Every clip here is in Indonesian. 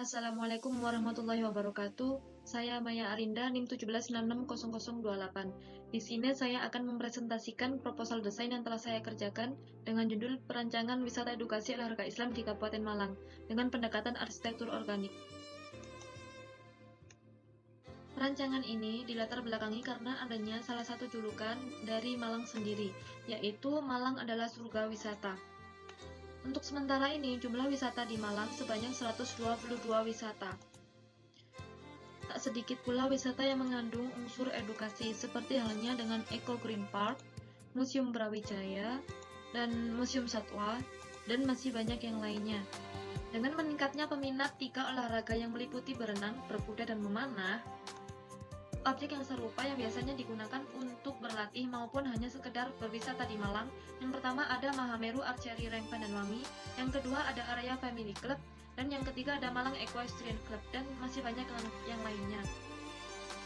Assalamualaikum warahmatullahi wabarakatuh. Saya Maya Arinda, NIM 17960028. Di sini saya akan mempresentasikan proposal desain yang telah saya kerjakan dengan judul Perancangan Wisata Edukasi Olahraga Islam di Kabupaten Malang dengan pendekatan arsitektur organik. Perancangan ini dilatar belakangi karena adanya salah satu julukan dari Malang sendiri, yaitu Malang adalah surga wisata. Untuk sementara ini, jumlah wisata di Malang sebanyak 122 wisata. Tak sedikit pula wisata yang mengandung unsur edukasi, seperti halnya dengan Eco Green Park, Museum Brawijaya, dan Museum Satwa, dan masih banyak yang lainnya. Dengan meningkatnya peminat 3 olahraga yang meliputi berenang, berkuda, dan memanah, objek yang serupa yang biasanya digunakan untuk berlatih maupun hanya sekedar berwisata di Malang. Yang pertama ada Mahameru Archery Rank Pandanwangi, yang kedua ada Area Family Club, dan yang ketiga ada Malang Equestrian Club, dan masih banyak yang lainnya.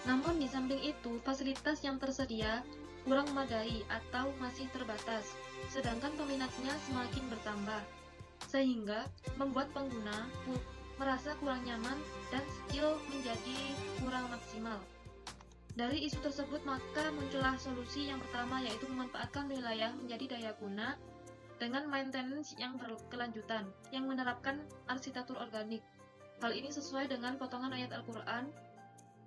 Namun di samping itu, fasilitas yang tersedia kurang memadai atau masih terbatas, sedangkan peminatnya semakin bertambah, sehingga membuat pengguna merasa kurang nyaman dan skill menjadi kurang maksimal. Dari isu tersebut, maka muncullah solusi yang pertama, yaitu memanfaatkan wilayah menjadi daya guna dengan maintenance yang berkelanjutan, yang menerapkan arsitektur organik. Hal ini sesuai dengan potongan ayat Al-Quran,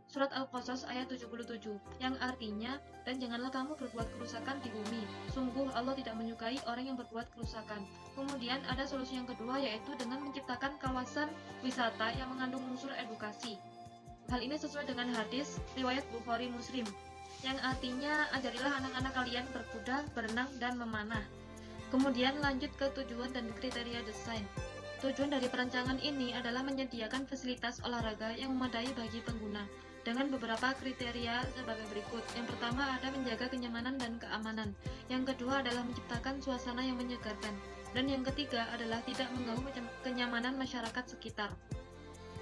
Surat Al-Qasas ayat 77, yang artinya, dan janganlah kamu berbuat kerusakan di bumi, sungguh Allah tidak menyukai orang yang berbuat kerusakan. Kemudian ada solusi yang kedua, yaitu dengan menciptakan kawasan wisata yang mengandung unsur edukasi. Hal ini sesuai dengan hadis riwayat Bukhari Muslim, yang artinya ajarilah anak-anak kalian berkuda, berenang, dan memanah. Kemudian lanjut ke tujuan dan kriteria desain. Tujuan dari perancangan ini adalah menyediakan fasilitas olahraga yang memadai bagi pengguna, dengan beberapa kriteria sebagai berikut. Yang pertama ada menjaga kenyamanan dan keamanan. Yang kedua adalah menciptakan suasana yang menyegarkan. Dan yang ketiga adalah tidak mengganggu kenyamanan masyarakat sekitar.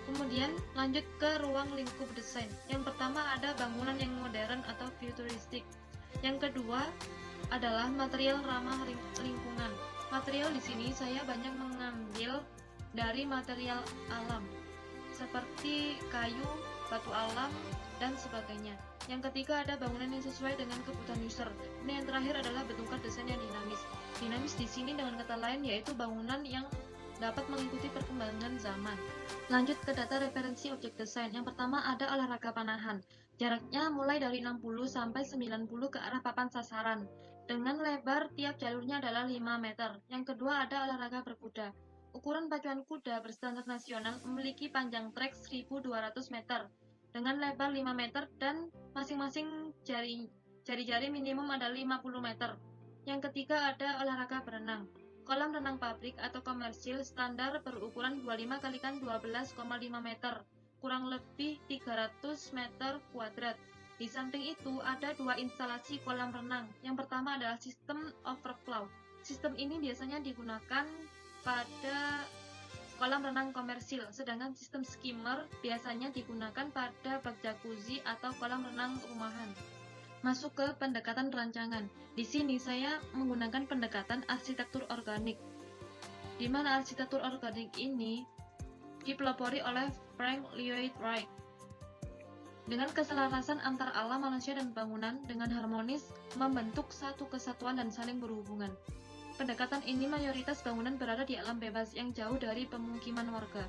Kemudian lanjut ke ruang lingkup desain. Yang pertama ada bangunan yang modern atau futuristik. Yang kedua adalah material ramah lingkungan. Material di sini saya banyak mengambil dari material alam, seperti kayu, batu alam, dan sebagainya. Yang ketiga ada bangunan yang sesuai dengan kebutuhan user. Ini yang terakhir adalah bentukan desain yang dinamis. Dinamis di sini dengan kata lain yaitu bangunan yang dapat mengikuti perkembangan zaman. Lanjut ke data referensi objek desain. Yang pertama ada olahraga panahan. Jaraknya mulai dari 60 sampai 90 ke arah papan sasaran. Dengan lebar tiap jalurnya adalah 5 meter. Yang kedua ada olahraga berkuda. Ukuran pacuan kuda berstandar nasional memiliki panjang trek 1200 meter dengan lebar 5 meter dan masing-masing jari-jari minimum ada 50 meter. Yang ketiga ada olahraga berenang. Kolam renang pabrik atau komersil standar berukuran 25 x 12,5 meter, kurang lebih 300 meter kuadrat. Di samping itu ada 2 instalasi kolam renang. Yang pertama adalah sistem overflow. Sistem ini biasanya digunakan pada kolam renang komersil, sedangkan sistem skimmer biasanya digunakan pada bak jacuzzi atau kolam renang rumahan. Masuk ke pendekatan rancangan. Di sini saya menggunakan pendekatan arsitektur organik, di mana arsitektur organik ini dipelopori oleh Frank Lloyd Wright. Dengan keselarasan antar alam, manusia, dan bangunan dengan harmonis membentuk satu kesatuan dan saling berhubungan. Pendekatan ini mayoritas bangunan berada di alam bebas yang jauh dari pemukiman warga.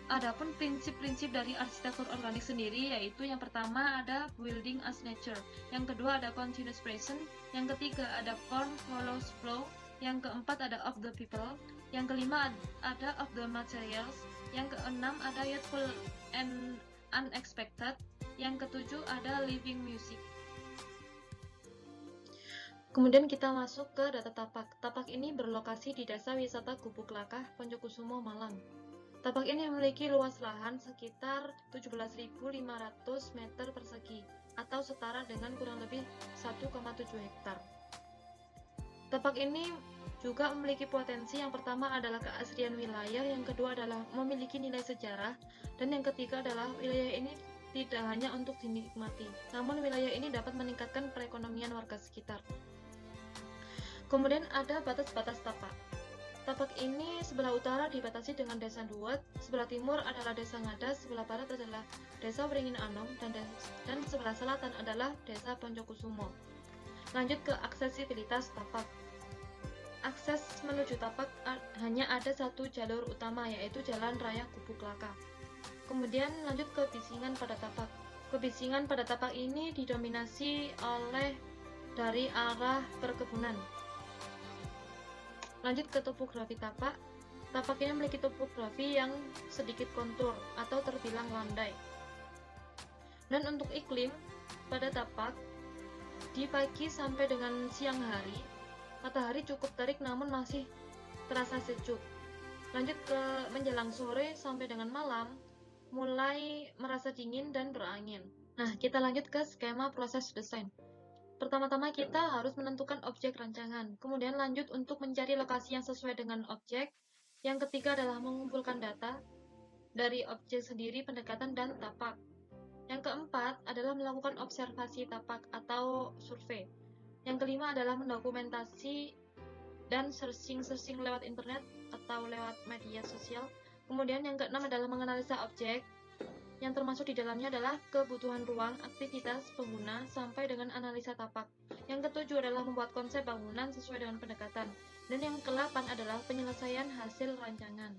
Adapun prinsip-prinsip dari arsitektur organik sendiri yaitu yang pertama ada building as nature, yang kedua ada continuous present, yang ketiga ada form follows flow, yang keempat ada of the people, yang kelima ada of the materials, yang keenam ada youthful and unexpected, yang ketujuh ada living music. Kemudian kita masuk ke data tapak. Tapak ini berlokasi di Desa Wisata Gubuk Lakah, Ponjokusumo, Malang. Tapak ini memiliki luas lahan sekitar 17.500 meter persegi atau setara dengan kurang lebih 1,7 hektar. Tapak ini juga memiliki potensi. Yang pertama adalah keasrian wilayah, yang kedua adalah memiliki nilai sejarah, dan yang ketiga adalah wilayah ini tidak hanya untuk dinikmati, namun wilayah ini dapat meningkatkan perekonomian warga sekitar. Kemudian ada batas-batas tapak. Tapak ini sebelah utara dibatasi dengan Desa Duet, sebelah timur adalah Desa Ngadas, sebelah barat adalah Desa Wringin Anom, dan sebelah selatan adalah Desa Poncokusumo. Lanjut ke aksesibilitas tapak. Akses menuju tapak hanya ada satu jalur utama, yaitu Jalan Raya Gubuk Laka. Kemudian lanjut ke bisingan pada tapak. Kebisingan pada tapak ini didominasi oleh dari arah perkebunan. Lanjut ke topografi tapak. Tapak ini memiliki topografi yang sedikit kontur atau terbilang landai. Dan untuk iklim pada tapak, di pagi sampai dengan siang hari, matahari cukup terik namun masih terasa sejuk. Lanjut ke menjelang sore sampai dengan malam, mulai merasa dingin dan berangin. Nah, kita lanjut ke skema proses desain. Pertama-tama kita harus menentukan objek rancangan, kemudian lanjut untuk mencari lokasi yang sesuai dengan objek. Yang ketiga adalah mengumpulkan data dari objek sendiri, pendekatan, dan tapak. Yang keempat adalah melakukan observasi tapak atau survei. Yang kelima adalah mendokumentasi dan searching lewat internet atau lewat media sosial. Kemudian yang keenam adalah menganalisa objek, yang termasuk di dalamnya adalah kebutuhan ruang, aktivitas pengguna, sampai dengan analisa tapak. Yang ketujuh adalah membuat konsep bangunan sesuai dengan pendekatan. Dan yang ke-8 adalah penyelesaian hasil rancangan.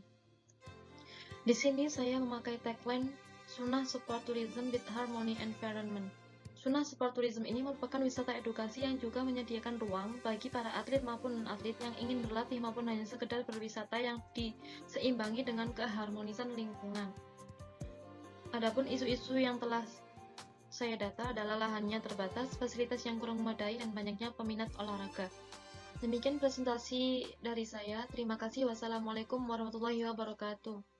Di sini saya memakai tagline Sunnah Sport Tourism with Harmony Environment. Sunnah Sport Tourism ini merupakan wisata edukasi yang juga menyediakan ruang bagi para atlet maupun non-atlet yang ingin berlatih maupun hanya sekedar berwisata yang diseimbangi dengan keharmonisan lingkungan. Adapun isu-isu yang telah saya data adalah lahannya terbatas, fasilitas yang kurang memadai, dan banyaknya peminat olahraga. Demikian presentasi dari saya. Terima kasih. Wassalamualaikum warahmatullahi wabarakatuh.